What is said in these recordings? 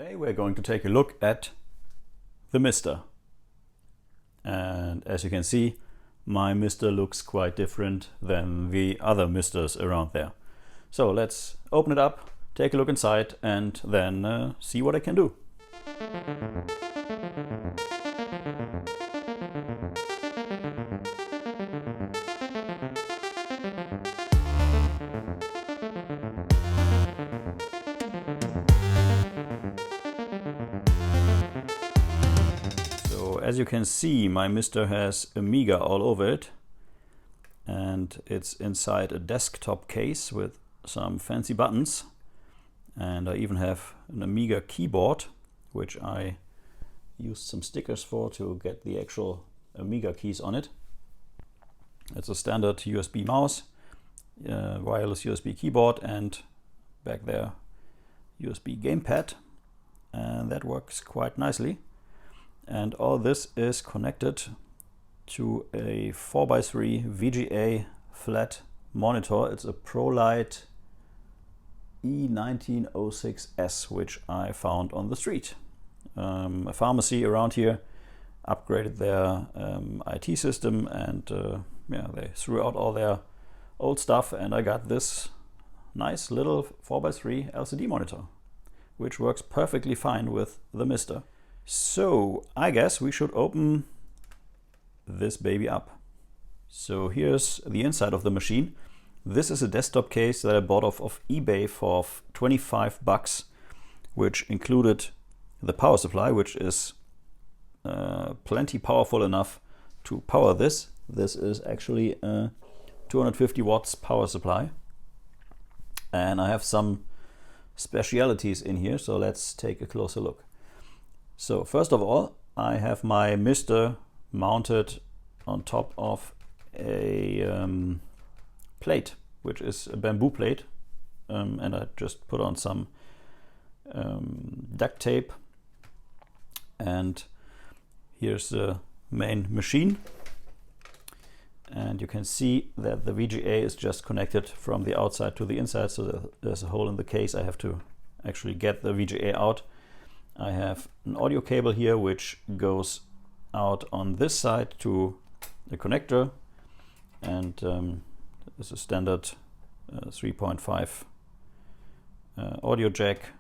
Today we're going to take a look at the Mister. And as you can see, my Mister looks quite different than the other Misters around there. So let's open it up, take a look inside, and then see what I can do. As you can see, my Mister has Amiga all over it, and it's inside a desktop case with some fancy buttons, and I even have an Amiga keyboard, which I used some stickers for to get the actual Amiga keys on it. It's a standard USB mouse, wireless USB keyboard, and back there USB gamepad, and that works quite nicely. And all this is connected to a 4x3 VGA flat monitor. It's a ProLight E1906S, which I found on the street. A pharmacy around here upgraded their IT system, and they threw out all their old stuff, and I got this nice little 4x3 LCD monitor, which works perfectly fine with the Mister. So I guess we should open this baby up. So here's the inside of the machine. This is a desktop case that I bought off eBay for 25 bucks, which included the power supply, which is plenty powerful enough to power this. This is actually a 250 watts power supply. And I have some specialities in here, so let's take a closer look. So first of all, I have my Mister mounted on top of a plate, which is a bamboo plate, and I just put on some duct tape, and here's the main machine, and you can see that the VGA is just connected from the outside to the inside, so there's a hole in the case. I have to actually get the VGA out. I have an audio cable here which goes out on this side to the connector, and this is a standard 3.5 audio jack,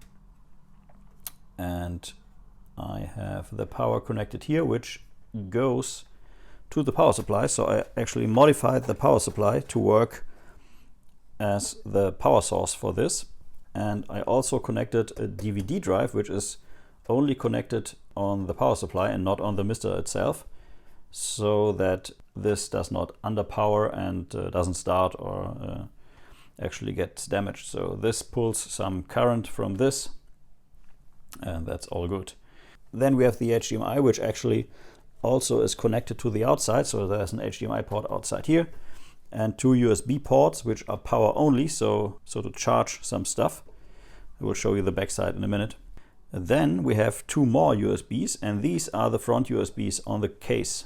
and I have the power connected here which goes to the power supply. So I actually modified the power supply to work as the power source for this, and I also connected a DVD drive which is only connected on the power supply and not on the Mister itself, so that this does not underpower and doesn't start or actually gets damaged. So this pulls some current from this, and that's all good. Then we have the HDMI, which actually also is connected to the outside, so there's an HDMI port outside here, and two USB ports which are power only, so to charge some stuff. I will show you the backside in a minute. Then we have two more USBs, and these are the front USBs on the case.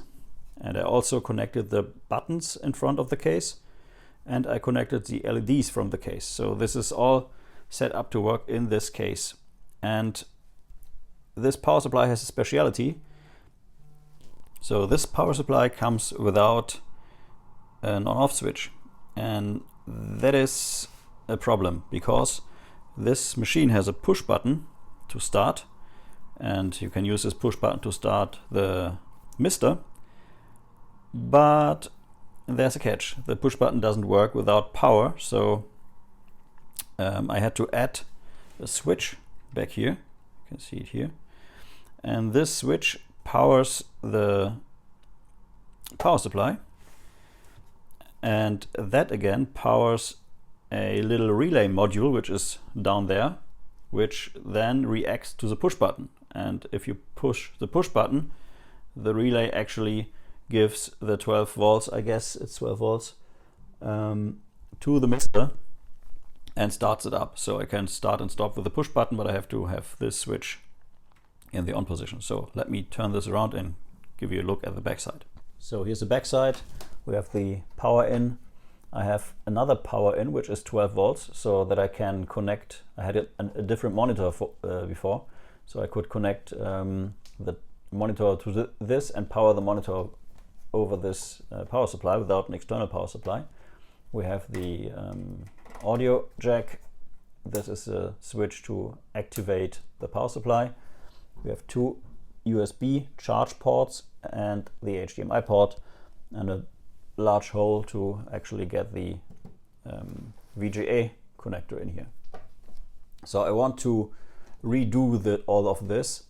And I also connected the buttons in front of the case, and I connected the LEDs from the case. So this is all set up to work in this case. And this power supply has a speciality. So this power supply comes without an on-off switch, and that is a problem because this machine has a push button to start, and you can use this push button to start the Mister, but there's a catch. The push button doesn't work without power, so I had to add a switch back here. You can see it here, and this switch powers the power supply, and that again powers a little relay module which is down there, which then reacts to the push button. And if you push the push button, the relay actually gives the 12 volts, I guess it's 12 volts, to the Mister and starts it up. So I can start and stop with the push button, but I have to have this switch in the on position. So let me turn this around and give you a look at the backside. So here's the backside. We have the power in. I have another power in, which is 12 volts, so that I can connect. I had a different monitor before, So I could connect the monitor to this and power the monitor over this power supply without an external power supply. We have the audio jack. This is a switch to activate the power supply. We have two USB charge ports and the HDMI port, and a large hole to actually get the VGA connector in here. So I want to redo all of this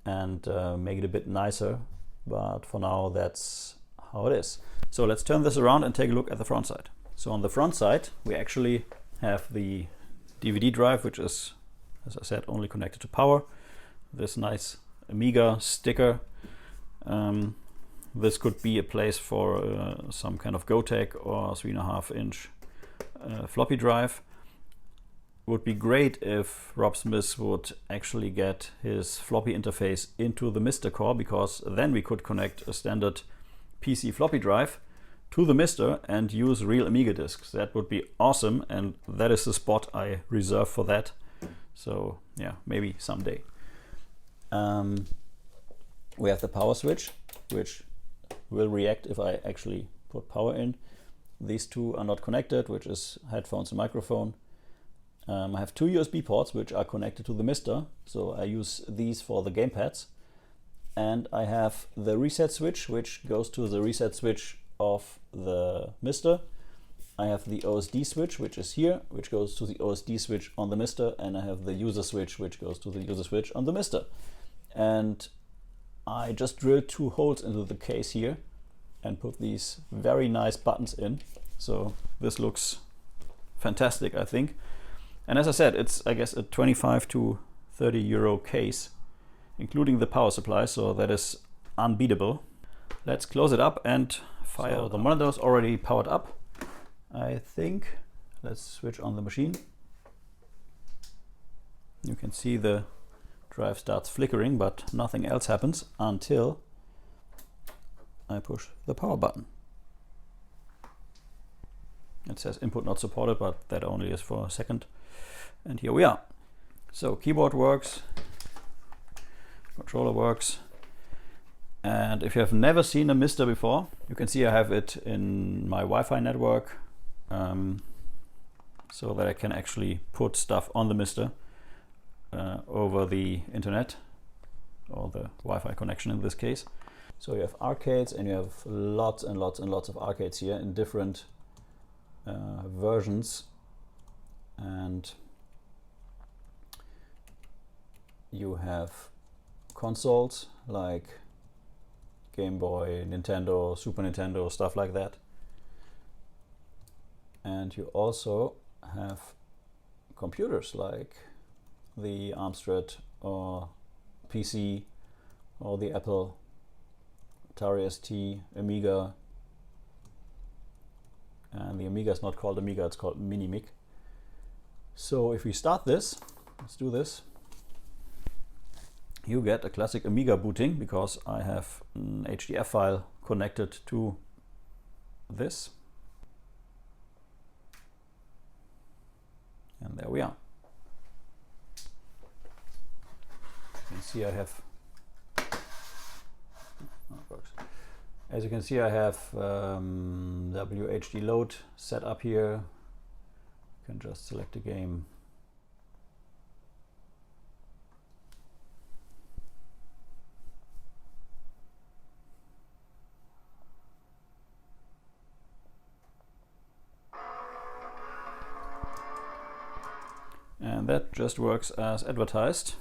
and make it a bit nicer, but for now that's how it is. So let's turn this around and take a look at the front side. So on the front side we actually have the DVD drive, which is, as I said, only connected to power. This nice Amiga sticker. This could be a place for some kind of Gotek or 3.5-inch floppy drive. Would be great if Rob Smith would actually get his floppy interface into the Mister core, because then we could connect a standard PC floppy drive to the Mister and use real Amiga disks. That would be awesome, and that is the spot I reserve for that. So yeah, maybe someday. We have the power switch, which will react if I actually put power in. These two are not connected, which is headphones and microphone. I have two USB ports which are connected to the Mister, so I use these for the gamepads. And I have the reset switch, which goes to the reset switch of the Mister. I have the OSD switch, which is here, which goes to the OSD switch on the Mister, and I have the user switch, which goes to the user switch on the Mister. And I just drilled 2 holes into the case here and put these very nice buttons in. So this looks fantastic, I think. And as I said, it's, I guess, a 25 to 30 euro case, including the power supply, so that is unbeatable. Let's close it up and fire. So the monitor is already powered up, I think. Let's switch on the machine. You can see the drive starts flickering, but nothing else happens until I push the power button. It says input not supported, but that only is for a second. And here we are. So keyboard works, controller works. And if you have never seen a Mister before, you can see I have it in my Wi-Fi network, so that I can actually put stuff on the Mister over the internet, or the Wi-Fi connection in this case. So you have arcades, and you have lots and lots and lots of arcades here in different versions, and you have consoles like Game Boy, Nintendo, Super Nintendo, stuff like that. And you also have computers like the Amstrad or PC or the Apple, Atari ST, Amiga. And the Amiga is not called Amiga, it's called Minimic. So if we start this, let's do this. You get a classic Amiga booting because I have an HDF file connected to this. And there we are. You can see I have, as you can see, I have WHD load set up here. You can just select a game. And that just works as advertised.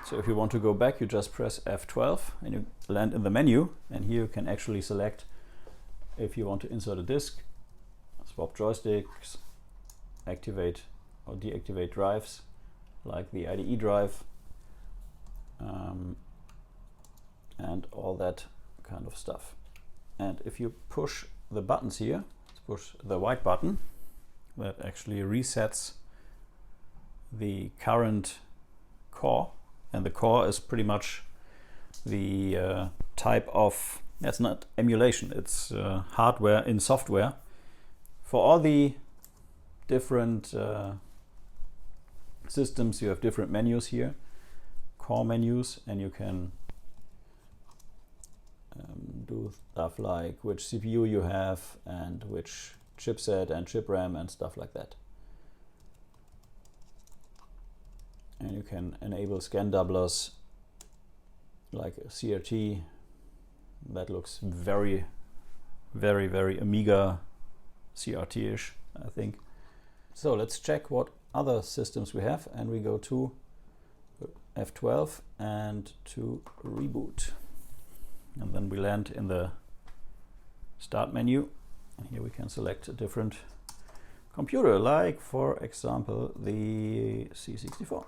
So if you want to go back, you just press F12 and you land in the menu, and here you can actually select if you want to insert a disk, swap joysticks, activate or deactivate drives like the IDE drive, and all that kind of stuff. And if you push the buttons here, let's push the white button, that actually resets the current core, and the core is pretty much the type of, that's not emulation, it's hardware in software. For all the different systems, you have different menus here, core menus, and you can do stuff like which CPU you have and which chipset and chip RAM and stuff like that. And you can enable scan doublers like a CRT. That looks very Amiga CRT-ish, I think. So let's check what other systems we have, and we go to F12 and to reboot. And then we land in the start menu, and here we can select a different computer, like for example the C64.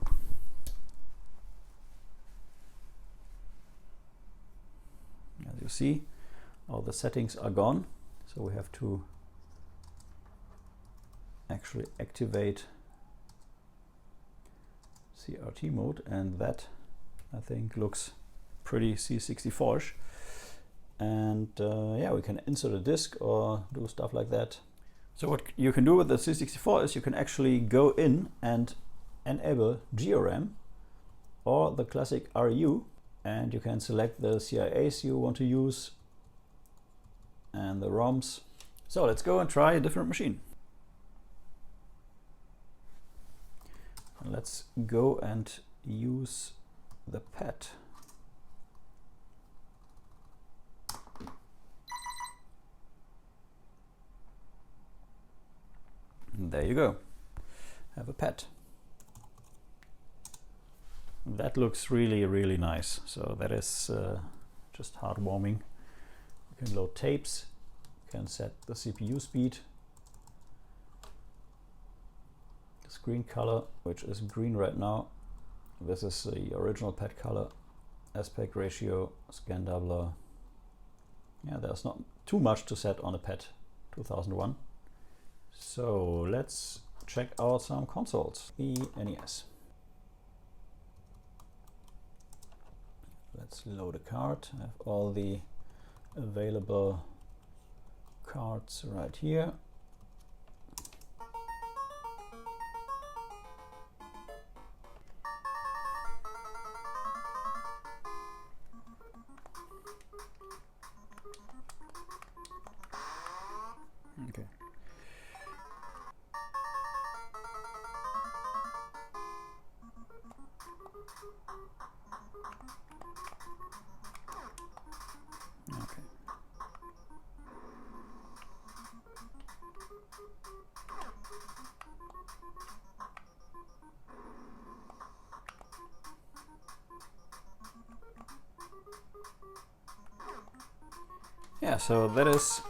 As you see, all the settings are gone, so we have to actually activate CRT mode, and that I think looks pretty C64ish. And yeah, we can insert a disk or do stuff like that. So what you can do with the C64 is you can actually go in and enable GRAM or the classic RU, and you can select the CIAs you want to use and the ROMs. So let's go and try a different machine. Let's go and use the PET. And there you go. Have a PET. That looks really nice. So that is just heartwarming. You can load tapes. You can set the CPU speed. The screen color, which is green right now. This is the original PET color. Aspect ratio, scan doubler. Yeah, there's not too much to set on a PET 2001. So let's check out some consoles. The NES. Let's load a card. I have all the available cards right here. Okay. Okay. Yeah, so that is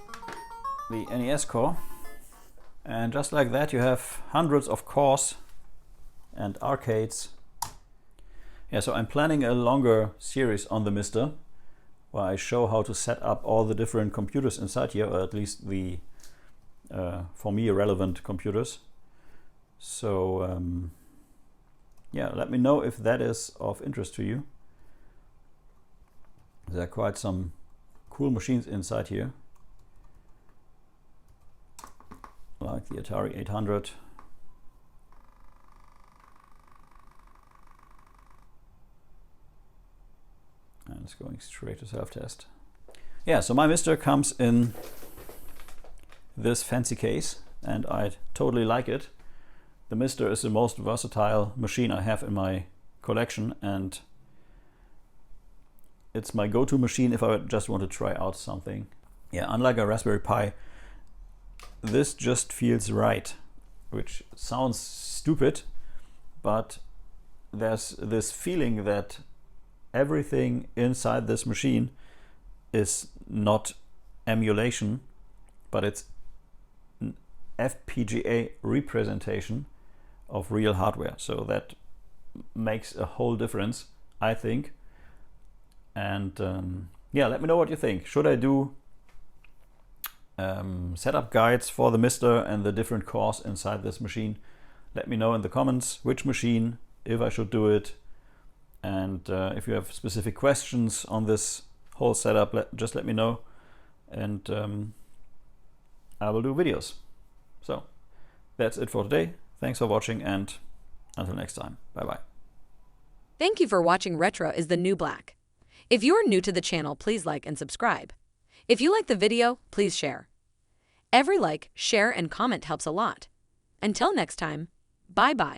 the NES Core, and just like that you have hundreds of cores and arcades. Yeah, so I'm planning a longer series on the Mister, where I show how to set up all the different computers inside here, or at least the for me relevant computers. So yeah, let me know if that is of interest to you. There are quite some cool machines inside here, like the Atari 800. And it's going straight to self-test. Yeah, so my Mister comes in this fancy case, and I totally like it. The Mister is the most versatile machine I have in my collection, and it's my go-to machine if I just want to try out something. Yeah, unlike a Raspberry Pi, this just feels right, which sounds stupid, but there's this feeling that everything inside this machine is not emulation, but it's an FPGA representation of real hardware. So that makes a whole difference, I think. And yeah, let me know what you think. Should I do setup guides for the Mister and the different cores inside this machine? let me know in the comments which machine, if I should do it. And if you have specific questions on this whole setup, just let me know. And I will do videos. So that's it for today. Thanks for watching, and until next time. Bye-bye. Thank you for watching Retro is the New Black. If you are new to the channel, please like and subscribe. If you like the video, please share. Every like, share, and comment helps a lot. Until next time, bye-bye.